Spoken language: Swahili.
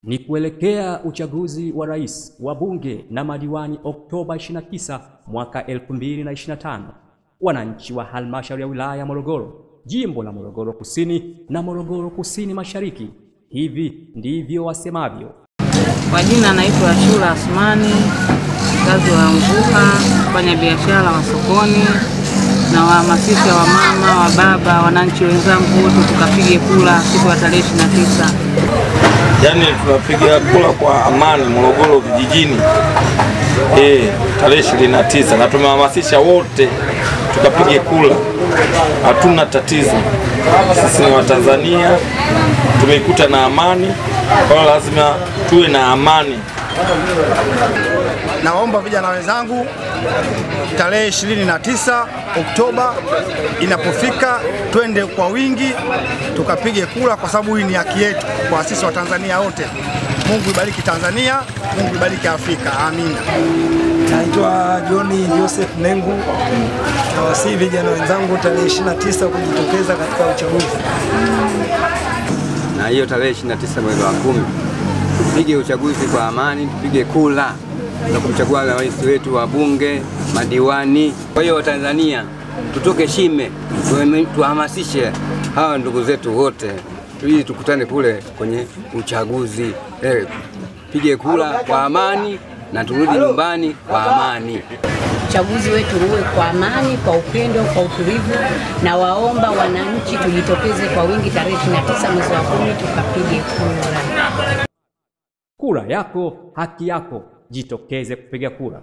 Ni kuelekea uchaguzi wa rais, wa bunge na madiwani Oktoba 29 mwaka 2025. Wananchi wa halmashauri ya wilaya ya Morogoro, jimbo la Morogoro Kusini na Morogoro Kusini Mashariki, hivi ndivyo wasemavyo. Kwa jina naitwa Ashura Asmani, mkazi wa Mvuka, mfanya biashara wa sokoni, na wahamasisha wa mama, wa baba, wananchi wenzangu wote tukapige kura siku ya tarehe 29. Yaani tunapiga kura kwa amani Morogoro vijijini. Tarehe 29 na tumehamasisha wote tukapige kura. Hatuna tatizo. Sisi ni Watanzania, tumeikuta na amani, kwa lazima tuwe na amani. Naomba vijana wenzangu tarehe 29 Oktoba inapofika twende kwa wingi tukapige kura, kwa sababu hii ni haki yetu kwa sisi wa Tanzania wote. Mungu ibariki Tanzania, Mungu ibariki Afrika. Amina. Naitwa Johnny Joseph Nengu. Nawasihi vijana wenzangu tarehe 29 kujitokeza katika uchaguzi. Na hiyo tarehe 29 mwezi wa 10 tupige uchaguzi kwa amani, tupige kura na kumchagua rais wetu, wa bunge, madiwani. Kwa hiyo Tanzania tutoke shime, tuhamasishe hawa ndugu zetu wote ili tukutane kule kwenye uchaguzi. Pige kura kwa amani na turudi nyumbani kwa amani. Uchaguzi wetu uwe kwa amani, kwa upendo, kwa utulivu, na waomba wananchi tujitokeze kwa wingi tarehe 29 mwezi wa 10 tukapige kura. Kura yako, haki yako, jitokeze kupiga kura.